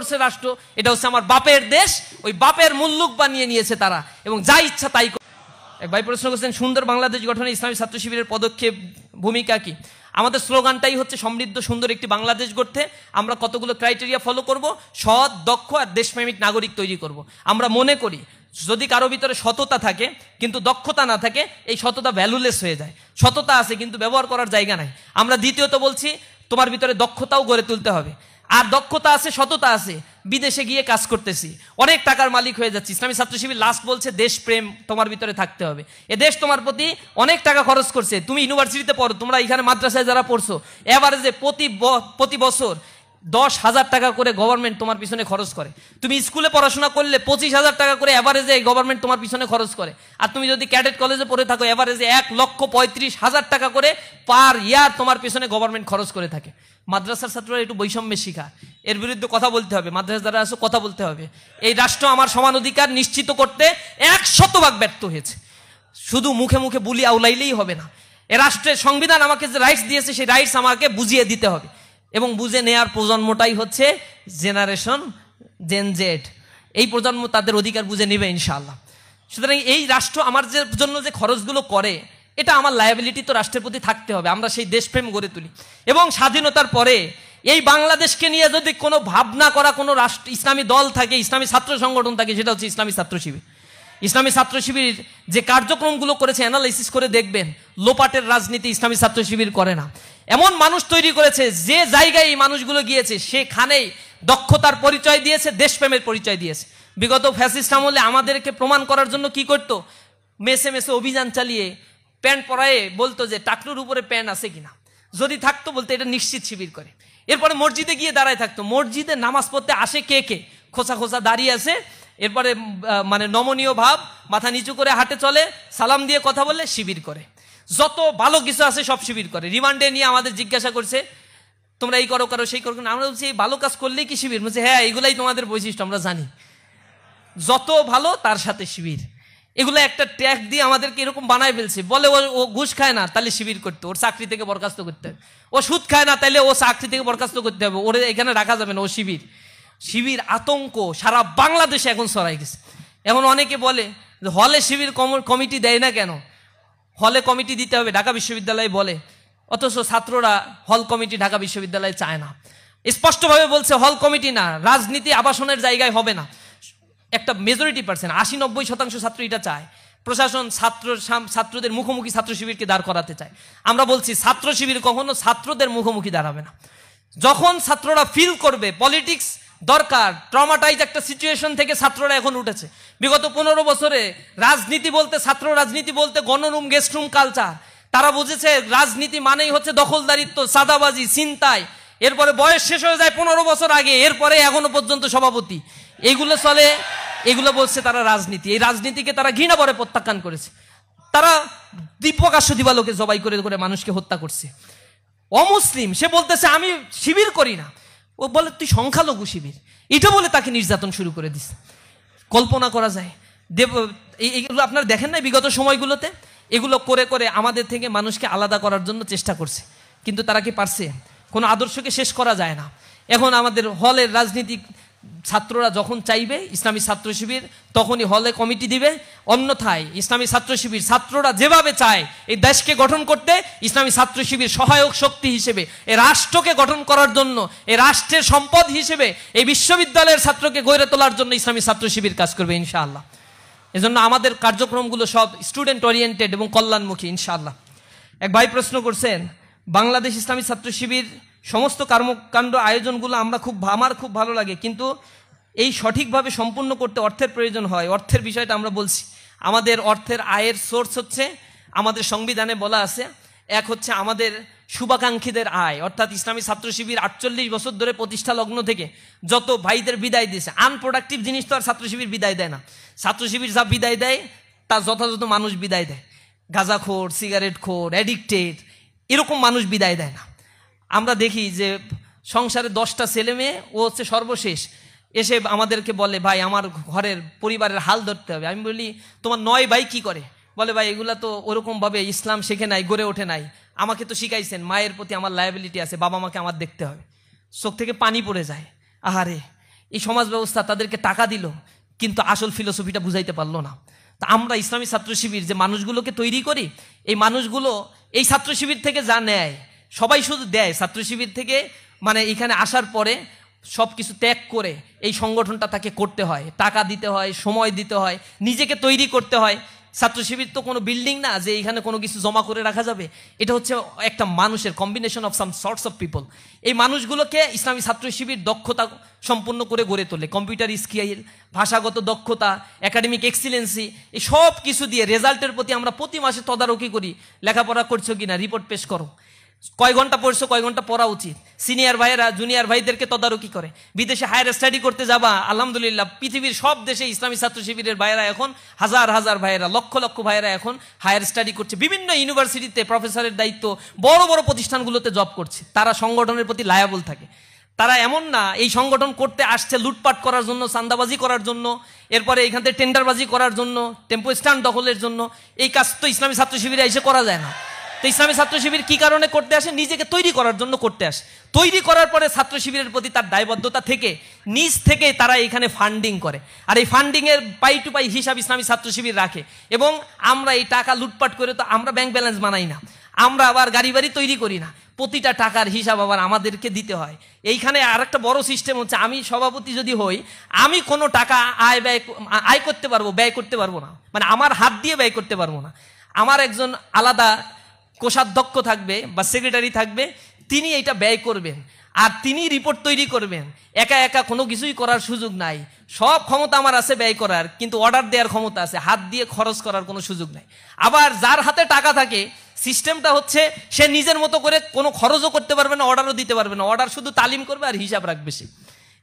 করছে রাষ্ট্র, এটা হচ্ছে আমার বাপের দেশ, ওই বাপের মুল্লুক বানিয়ে নিয়েছে তারা এবং যা ইচ্ছা তাই। এক ভাই প্রশ্ন করছেন সুন্দর বাংলাদেশ গঠনে ইসলামী ছাত্র শিবিরের পদক্ষেপ ভূমিকা কি? আমাদের স্লোগানটাই হচ্ছে সমৃদ্ধ সুন্দর একটি বাংলাদেশ গড়তে আমরা কতগুলো ক্রাইটেরিয়া ফলো করব, সৎ, দক্ষ আর দেশপ্রেমিক নাগরিক তৈরি করব। আমরা মনে করি যদি কারো ভিতরে সততা থাকে কিন্তু দক্ষতা না থাকে, এই সততা ভ্যালুলেস হয়ে যায়। সততা আছে কিন্তু ব্যবহার করার জায়গা নাই। আমরা দ্বিতীয়ত বলছি তোমার ভিতরে দক্ষতাও গড়ে তুলতে হবে। আর দক্ষতা আছে, সততা আছে, বিদেশে গিয়ে কাজ করতেছি, অনেক টাকার মালিক হয়ে যাচ্ছি। ইসলামী ছাত্র শিবির লাস্ট বলছে দেশপ্রেম তোমার ভিতরে থাকতে হবে। এ দেশ তোমার প্রতি অনেক টাকা খরচ করছে, তুমি ইউনিভার্সিটিতে পড়ো, তোমরা এখানে মাদ্রাসায় যারা পড়ছো, এভারেজে প্রতি বছর 10,000 টাকা করে গভর্নমেন্ট তোমার পিছনে খরচ করে। তুমি স্কুলে পড়াশোনা করলে 25,000 টাকা করে এভারেজে গভর্নমেন্ট তোমার পিছনে খরচ করে। আর তুমি যদি ক্যাডেট কলেজে পড়ে থাকো, এভারেজে 1,35,000 টাকা করে পার ইয়ার তোমার পিছনে গভর্নমেন্ট খরচ করে থাকে। মাদ্রাসার ছাত্ররা একটু বৈষম্যের শিকার, এর বিরুদ্ধে কথা বলতে হবে। মাদ্রাসা যারা আছে কথা বলতে হবে। এই রাষ্ট্র আমার সমান অধিকার নিশ্চিত করতে 100% ব্যর্থ হয়েছে। শুধু মুখে মুখে বুলি আউলাইলেই হবে না। এ রাষ্ট্রের সংবিধান আমাকে যে রাইটস দিয়েছে, সেই রাইটস আমাকে বুঝিয়ে দিতে হবে এবং বুঝে নেয়ার প্রজন্মটাই হচ্ছে জেনারেশন জেন জেড। এই প্রজন্ম তাদের অধিকার বুঝে নেবে ইনশাআল্লাহ। সুতরাং এই রাষ্ট্র আমার জন্য যে খরচগুলো করে, এটা আমার লায়াবিলিটি তো রাষ্ট্রের প্রতি থাকতে হবে। আমরা সেই দেশপ্রেম গড়ে তুলি এবং স্বাধীনতার পরে এই বাংলাদেশকে নিয়ে যদি কোনো ভাবনা করা কোনো রাষ্ট্র ইসলামী দল থাকে, ইসলামী ছাত্র সংগঠন থাকে, সেটা হচ্ছে ইসলামী ছাত্র শিবির। ইসলামী ছাত্র শিবির যে কার্যক্রমগুলো করেছে অ্যানালাইসিস করে দেখবেন, লোপাটের রাজনীতি ইসলামী ছাত্র শিবির করে না। এমন মানুষ তৈরি করেছে, যে জায়গায় এই মানুষগুলো গিয়েছে সেখানেই দক্ষতার পরিচয় দিয়েছে, দেশপ্রেমের পরিচয় দিয়েছে। বিগত ফ্যাসিস্ট আমলে আমাদেরকে প্রমাণ করার জন্য কি করতো, মেসে মেসে অভিযান চালিয়ে প্যান্ট পরায়ে বলতো যে টাকলুর উপরে প্যান্ট আছে কিনা, যদি থাকতো বলতো এটা নিশ্চিত শিবির করে। এরপরে মসজিদে গিয়ে দাঁড়ায় থাকতো, মসজিদে নামাজ পড়তে আসে কে কে, খোঁচা খোঁচা দাঁড়িয়ে আছে, এরপরে মানে নমনীয় ভাব, মাথা নিচু করে হাঁটে চলে, সালাম দিয়ে কথা বলে, শিবির করে। যত ভালো কিছু আছে সব শিবির করে। রিমান্ডে নিয়ে আমাদের জিজ্ঞাসা করছে তোমরা এই করো করো সেই করো, আমরা বলছি এই ভালো কাজ করলেই কি শিবির? বলছে হ্যাঁ, এগুলাই তোমাদের বৈশিষ্ট্য, আমরা জানি। যত ভালো তার সাথে শিবির, এগুলো একটা ট্যাগ দিয়ে আমাদেরকে এরকম বানায় ফেলছে। বলে ও ঘুষ খায় না তাহলে শিবির করতে, ওর চাকরি থেকে বরখাস্ত করতে হবে। ও সুদ খায় না তাহলে ও চাকরি থেকে বরখাস্ত করতে হবে, ওরে এখানে রাখা যাবে না, ও শিবির। শিবির আতঙ্ক সারা বাংলাদেশে এখন ছড়াই গেছে। এখন অনেকে বলে হলে শিবির কমিটি দেয় না কেন? হলে কমিটি দিতে হবে, ঢাকা বিশ্ববিদ্যালয় বলে, অথচ ছাত্ররা হল কমিটি ঢাকা বিশ্ববিদ্যালয়ে চায় না। স্পষ্টভাবে বলছে হল কমিটি না, রাজনীতি আবাসনের জায়গায় হবে না। একটা মেজরিটি পার্সেন্ট 80-90% ছাত্র এটা চায়। প্রশাসন ছাত্রদের মুখোমুখি ছাত্র শিবিরকে দাঁড় করাতে চায়। আমরা বলছি ছাত্র শিবির কখনো ছাত্রদের মুখোমুখি দাঁড়াবে না। যখন ছাত্ররা ফিল করবে পলিটিক্স দরকার, ট্রমাটাইজ একটা সিচুয়েশন থেকে ছাত্ররা এখন উঠেছে। বিগত 15 বছরে রাজনীতি বলতে, ছাত্র রাজনীতি বলতে গণরুম গেস্ট রুম কালচার। তারা বুঝেছে রাজনীতি মানেই হচ্ছে দখলদারিত্ব, চাঁদাবাজি, ছিনতাই। এরপরে বয়স শেষ হয়ে যায় 15 বছর আগে, এরপরে এখনো পর্যন্ত সভাপতি, এইগুলো চলে। এগুলো বলছে তারা রাজনীতি। এই রাজনীতিকে তারা ঘৃণা করে প্রত্যাখ্যান করেছে। তারা প্রকাশ্য দিবালোকে জবাই করে করে মানুষকে হত্যা করছে। অমুসলিম সে বলতেছে আমি শিবির করি না, ও বলে তুই সংখ্যালঘু শিবির, এটা বলে তাকে নির্যাতন শুরু করে দিচ্ছে। কল্পনা করা যায়। এগুলো আপনারা দেখেন না বিগত সময়গুলোতে, এগুলো করে করে আমাদের থেকে মানুষকে আলাদা করার জন্য চেষ্টা করছে। কিন্তু তারা কি পারছে? কোনো আদর্শকে শেষ করা যায় না। এখন আমাদের হলের রাজনীতিক ছাত্ররা যখন চাইবে ইসলামী ছাত্র শিবির তখনই হলে কমিটি দিবে, অন্যথায় ইসলামী ছাত্র শিবির ছাত্ররা যেভাবে চায় এই দেশকে গঠন করতে, ইসলামী ছাত্র শিবির সহায়ক শক্তি হিসেবে এই রাষ্ট্রকে গঠন করার জন্য, এই রাষ্ট্রের সম্পদ হিসেবে এই বিশ্ববিদ্যালয়ের ছাত্রকে গড়ে তোলার জন্য ইসলামী ছাত্র শিবির কাজ করবে ইনশাআল্লাহ। এজন্য আমাদের কার্যক্রমগুলো সব স্টুডেন্ট ওরিয়েন্টেড এবং কল্যাণমুখী ইনশাআল্লাহ। এক ভাই প্রশ্ন করছেন বাংলাদেশ ইসলামী ছাত্র শিবির সমস্ত কর্মকাণ্ড আয়োজনগুলো আমার খুব ভালো লাগে, কিন্তু এই সঠিকভাবে সম্পূর্ণ করতে অর্থের প্রয়োজন হয়। অর্থের বিষয়টা আমরা বলছি। আমাদের অর্থের আয়ের সোর্স হচ্ছে আমাদের সংবিধানে বলা আছে, এক হচ্ছে আমাদের শুভাকাঙ্ক্ষীদের আয়, অর্থাৎ ইসলামী ছাত্র শিবির 48 বছর ধরে প্রতিষ্ঠা লগ্ন থেকে যত ভাইদের বিদায় দিয়েছে, আনপ্রোডাক্টিভ জিনিস তো আর ছাত্র শিবির বিদায় দেয় না। ছাত্র শিবির যা বিদায় দেয় তা যথাযথ মানুষ বিদায় দেয়। গাঁজাখোর, সিগারেট খোর, অ্যাডিক্টেড এরকম মানুষ বিদায় দেয় না। আমরা দেখি যে সংসারে 10টা ছেলে মেয়ে, ও হচ্ছে সর্বশেষ, এসে আমাদেরকে বলে ভাই আমার ঘরের পরিবারের হাল ধরতে হবে। আমি বলি তোমার 9 ভাই কি করে? বলে ভাই এগুলা তো ওরকমভাবে ইসলাম শেখে নাই, গড়ে ওঠে নাই, আমাকে তো শিখাইছেন মায়ের প্রতি আমার লায়াবিলিটি আছে, বাবা মাকে আমার দেখতে হবে। চোখ থেকে পানি পড়ে যায়। আহারে, এই সমাজ ব্যবস্থা তাদেরকে টাকা দিল, কিন্তু আসল ফিলোসফিটা বুঝাইতে পারলো না। তা আমরা ইসলামী ছাত্র শিবির যে মানুষগুলোকে তৈরি করি, এই মানুষগুলো এই ছাত্র শিবির থেকে যা নেয় সবাই শুধু দেয়, ছাত্র শিবির থেকে মানে এখানে আসার পরে সব কিছু ত্যাগ করে এই সংগঠনটা তাকে করতে হয়, টাকা দিতে হয়, সময় দিতে হয়, নিজেকে তৈরি করতে হয়। ছাত্র শিবির তো কোনো বিল্ডিং না যে এখানে কোনো কিছু জমা করে রাখা যাবে, এটা হচ্ছে একটা মানুষের combination of some sorts of people. এই মানুষগুলোকে ইসলামী ছাত্র শিবির দক্ষতা সম্পন্ন করে গড়ে তোলে, কম্পিউটার স্কিল, ভাষাগত দক্ষতা, একাডেমিক এক্সিলেন্সি, এই সব কিছু দিয়ে রেজাল্টের প্রতি আমরা প্রতি মাসে তদারকি করি, লেখাপড়া করছো কিনা, রিপোর্ট পেশ করো, কয় ঘন্টা পড়ছো, কয় ঘন্টা পড়া উচিত। সিনিয়র ভাইয়েরা জুনিয়র ভাইদেরকে তদারকি করে। বিদেশে হায়ার স্টাডি করতে যাবা, আলহামদুলিল্লাহ পৃথিবীর সব দেশে ইসলামী ছাত্র শিবিরের ভাইয়েরা এখন হাজার হাজার ভাইয়েরা, লক্ষ লক্ষ ভাইয়েরা এখন হায়ার স্টাডি করছে, বিভিন্ন ইউনিভার্সিটিতে প্রফেসরের দায়িত্ব, বড় বড় প্রতিষ্ঠানগুলোতে জব করছে। তারা সংগঠনের প্রতি লায়াবল থাকে। তারা এমন না এই সংগঠন করতে আসছে লুটপাট করার জন্য, চাঁদাবাজি করার জন্য, এরপরে এখান থেকে টেন্ডারবাজি করার জন্য, টেম্পো স্ট্যান্ড দখলের জন্য। এই কাজ তো ইসলামী ছাত্র শিবিরে এসে করা যায় না। তো ইসলামী ছাত্র শিবির কি কারণে করতে আসে? নিজেকে তৈরি করার জন্য করতে আসে। তৈরি করার পরে ছাত্র শিবিরের প্রতি তার দায়বদ্ধতা থেকে নিজ থেকে তারা এখানে ফান্ডিং করে, আর এই ফান্ডিং এর পাই টু পাই হিসাব ইসলামী ছাত্র শিবির রাখে। এবং আমরা এই টাকা লুটপাট করে তো আমরা ব্যাংক ব্যালেন্স বানাই না, আমরা আবার গাড়ি বাড়ি তৈরি করি না, প্রতিটা টাকার হিসাব আবার আমাদেরকে দিতে হয়। এইখানে আরেকটা বড় সিস্টেম হচ্ছে, আমি সভাপতি যদি হই, আমি কোনো টাকা আয় করতে পারবো, ব্যয় করতে পারবো না, মানে আমার হাত দিয়ে ব্যয় করতে পারবো না। আমার একজন আলাদা কোষাধ্যক্ষ থাকবে বা সেক্রেটারি থাকবে, তিনি এইটা ব্যয় করবেন আর তিনি রিপোর্ট তৈরি করবেন। একা একা কোনো কিছুই করার সুযোগ নাই। সব ক্ষমতা আমার আছে ব্যয় করার, কিন্তু অর্ডার দেওয়ার ক্ষমতা আছে, হাত দিয়ে খরচ করার কোনো সুযোগ নাই। আবার যার হাতে টাকা থাকে, সিস্টেমটা হচ্ছে সে নিজের মতো করে কোনো খরচও করতে পারবে না, অর্ডারও দিতে পারবে না, অর্ডার শুধু তালিম করবে আর হিসাব রাখবে সে।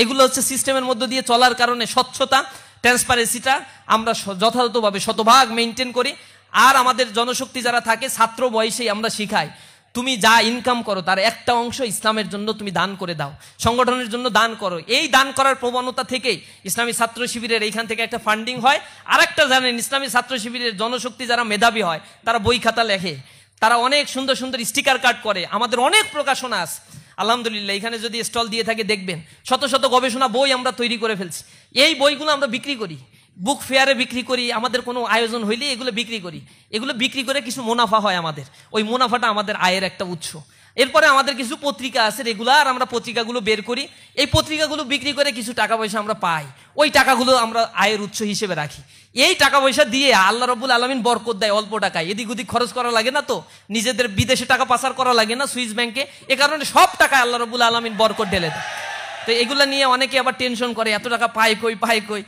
এগুলো হচ্ছে সিস্টেমের মধ্য দিয়ে চলার কারণে স্বচ্ছতা, ট্রান্সপারেন্সিটা আমরা যথাযথভাবে শতভাগ মেনটেন করি। আর আমাদের জনশক্তি যারা থাকে, ছাত্র বয়সেই আমরা শিখাই, তুমি যা ইনকাম করো তার একটা অংশ ইসলামের জন্য তুমি দান করে দাও, সংগঠনের জন্য দান করো। এই দান করার প্রবণতা থেকেই ইসলামী ছাত্র শিবিরের এইখান থেকে একটা ফান্ডিং হয়। আর একটা জানেন, ইসলামী ছাত্র শিবিরের জনশক্তি যারা মেধাবী হয়, তারা বই খাতা লেখে, তারা অনেক সুন্দর সুন্দর স্টিকার কার্ড করে, আমাদের অনেক প্রকাশনা আছে আলহামদুলিল্লাহ। এখানে যদি স্টল দিয়ে থাকে দেখবেন, শত শত গবেষণা বই আমরা তৈরি করে ফেলছি। এই বইগুলো আমরা বিক্রি করি, বুক ফেয়ারে বিক্রি করি, আমাদের কোনো আয়োজন হইলে এগুলো বিক্রি করি। এগুলো বিক্রি করে কিছু মুনাফা হয় আমাদের, ওই মুনাফাটা আমাদের আয়ের একটা উৎস। এরপরে আমাদের কিছু পত্রিকা আছে রেগুলার, আমরা পত্রিকাগুলো বের করি, এই পত্রিকাগুলো বিক্রি করে কিছু টাকা পয়সা আমরা পাই, ওই টাকাগুলো আমরা আয়ের উৎস হিসেবে রাখি। এই টাকা পয়সা দিয়ে আল্লাহ রাব্বুল আলামিন বরকত দেয় অল্প টাকায়, এদিক ওদিক খরচ করা লাগে না, তো নিজেদের বিদেশে টাকা পাচার করা লাগে না সুইস ব্যাংকে, এ কারণে সব টাকা আল্লাহ রাব্বুল আলামিন বরকত ঢেলে দেয়। তো এগুলা নিয়ে অনেকে আবার টেনশন করে, এত টাকা পায় কই পায় কই।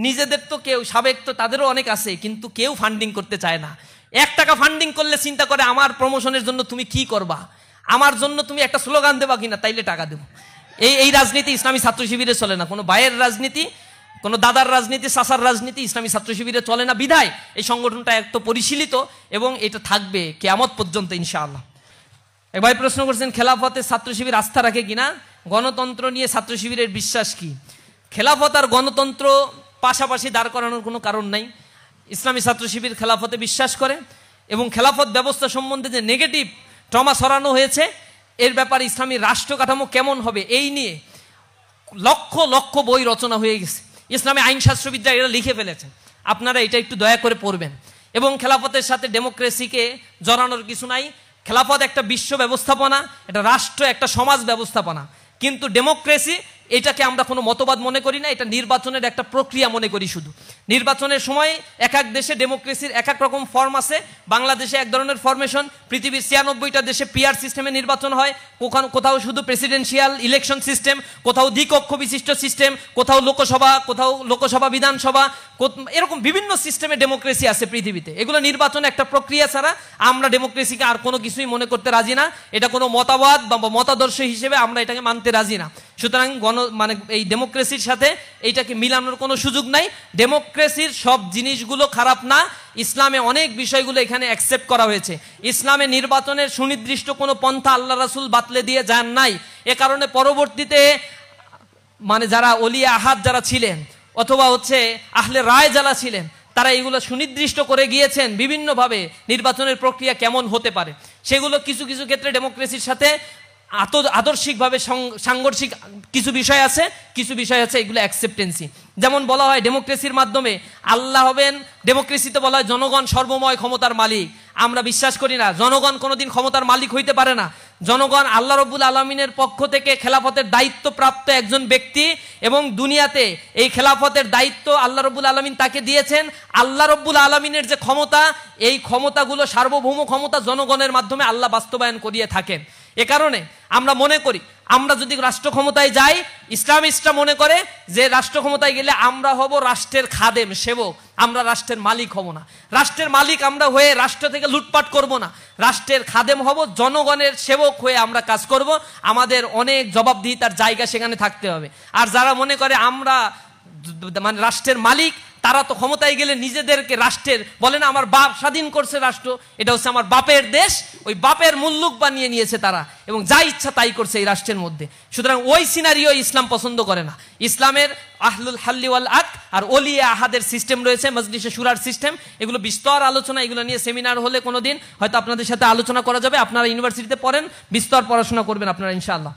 নিজেদের তো কেউ সাবেক তো তাদেরও অনেক আছে, কিন্তু কেউ ফান্ডিং করতে চায় না। 1 টাকা ফান্ডিং করলে চিন্তা করে আমার প্রমোশনের জন্য তুমি কি করবা, আমার জন্য তুমি একটা স্লোগান দেবা কিনা, তাইলে টাকা দেবো। এই রাজনীতি ইসলামী ছাত্র শিবিরে চলে না। কোনো ভাইয়ের রাজনীতি, কোনো দাদার রাজনীতি, চাচার রাজনীতি ইসলামী ছাত্র শিবিরে চলে না। বিধায় এই সংগঠনটা একটু পরিশীলিত এবং এটা থাকবে কিয়ামত পর্যন্ত ইনশাআল্লাহ। এক ভাই প্রশ্ন করছেন, খেলাফতে ছাত্র শিবির আস্থা রাখে কিনা, গণতন্ত্র নিয়ে ছাত্র শিবিরের বিশ্বাস কি? খেলাফত আর গণতন্ত্র পাশাপাশি দাঁড় করানোর কোনো কারণ নাই। ইসলামী ছাত্র শিবির খেলাফতে বিশ্বাস করে এবং খেলাফত ব্যবস্থা সম্বন্ধে যে নেগেটিভ ট্রমা ছড়ানো হয়েছে, এর ব্যাপারে ইসলামী রাষ্ট্র কাঠামো কেমন হবে এই নিয়ে লক্ষ লক্ষ বই রচনা হয়ে গেছে। ইসলামী আইনশাস্ত্রবিদরা এরা লিখে ফেলেছেন, আপনারা এটা একটু দয়া করে পড়বেন। এবং খেলাফতের সাথে ডেমোক্রেসিকে জড়ানোর কিছু নাই। খেলাফত একটা বিশ্ব ব্যবস্থাপনা, এটা রাষ্ট্র, একটা সমাজ ব্যবস্থাপনা, কিন্তু ডেমোক্রেসি এটাকে আমরা কোনো মতবাদ মনে করি না, এটা নির্বাচনের একটা প্রক্রিয়া মনে করি। শুধু নির্বাচনের সময় এক এক দেশে ডেমোক্রেসির এক এক রকম ফর্ম আছে। বাংলাদেশে এক ধরনের ফরমেশন, পৃথিবীর 96টা দেশে পিআর সিস্টেমে নির্বাচন হয়, কোথাও শুধু প্রেসিডেন্সিয়াল ইলেকশন সিস্টেম, কোথাও দ্বিকক্ষ বিশিষ্ট সিস্টেম, কোথাও লোকসভা বিধানসভা, এরকম বিভিন্ন সিস্টেমে ডেমোক্রেসি আছে পৃথিবীতে। এগুলো নির্বাচন একটা প্রক্রিয়া ছাড়া আমরা ডেমোক্রেসিকে আর কোনো কিছুই মনে করতে রাজি না। এটা কোনো মতবাদ বা মতাদর্শ হিসেবে আমরা এটাকে মানতে রাজি না। সুতরাং এই ডেমোক্রেসির সাথে এইটাকে মিলানোর কোনো সুযোগ নাই। ডেমোক্রেসির সব জিনিসগুলো খারাপ না, ইসলামে অনেক বিষয়গুলো এখানে অ্যাকসেপ্ট করা হয়েছে। ইসলামে নির্বাচনের সুনির্দিষ্ট কোনো পন্থা আল্লাহ রাসূল বাতলে দিয়ে যান নাই। এ কারণে পরবর্তীতে যারা ওলিয়া আহাদ যারা ছিলেন অথবা আহলে রায় যারা ছিলেন, তারা এগুলো সুনির্দিষ্ট করে গিয়েছেন বিভিন্নভাবে নির্বাচনের প্রক্রিয়া কেমন হতে পারে। সেগুলো কিছু কিছু ক্ষেত্রে ডেমোক্রেসির সাথে আদর্শিকভাবে সাংঘর্ষিক কিছু বিষয় আছে, কিছু বিষয় আছে এগুলো অ্যাকসেপ্টেন্সি। যেমন বলা হয় ডেমোক্রেসির মাধ্যমে আল্লাহ হবেন, ডেমোক্রেসিতে বলা হয় জনগণ সর্বময় ক্ষমতার মালিক। আমরা বিশ্বাস করি না, জনগণ কোনোদিন ক্ষমতার মালিক হইতে পারে না। জনগণ আল্লাহ রব্বুল আলমিনের পক্ষ থেকে খেলাফতের দায়িত্বপ্রাপ্ত একজন ব্যক্তি, এবং দুনিয়াতে এই খেলাফতের দায়িত্ব আল্লাহ রব্বুল আলমিন তাকে দিয়েছেন। আল্লাহ রব্বুল আলমিনের যে ক্ষমতা, এই ক্ষমতাগুলো সার্বভৌম ক্ষমতা জনগণের মাধ্যমে আল্লাহ বাস্তবায়ন করিয়ে থাকেন। এ কারণে আমরা মনে করি, আমরা যদি রাষ্ট্র ক্ষমতায় যাই, ইসলামিস্টরা মনে করে যে রাষ্ট্র ক্ষমতায় গেলে আমরা হব রাষ্ট্রের খাদেম, সেবক, আমরা রাষ্ট্রের মালিক হব না। রাষ্ট্রের মালিক আমরা হয়ে রাষ্ট্র থেকে লুটপাট করব না, রাষ্ট্রের খাদেম হব, জনগণের সেবক হয়ে আমরা কাজ করব। আমাদের অনেক জবাবদিহিতার জায়গা সেখানে থাকতে হবে। আর যারা মনে করে আমরা মানে রাষ্ট্রের মালিক, তারা তো ক্ষমতায় গেলে নিজেদেরকে রাষ্ট্রের বলে না, আমার বাপ স্বাধীন করছে রাষ্ট্র, এটা হচ্ছে আমার বাপের দেশ, ওই বাপের মুল্লুক বানিয়ে নিয়েছে তারা, এবং যা ইচ্ছা তাই করছে এই রাষ্ট্রের মধ্যে। সুতরাং ওই সিনারিও ইসলাম পছন্দ করে না। ইসলামের আহলুল হাল্লি ওয়াল আকদ আর ওলিয়া আহাদের সিস্টেম রয়েছে, মজলিসে শুরার সিস্টেম, এগুলো বিস্তর আলোচনা, এগুলো নিয়ে সেমিনার হলে কোনোদিন হয়তো আপনাদের সাথে আলোচনা করা যাবে। আপনারা ইউনিভার্সিটিতে পড়েন, বিস্তর পড়াশোনা করবেন আপনারা ইনশাআল্লাহ।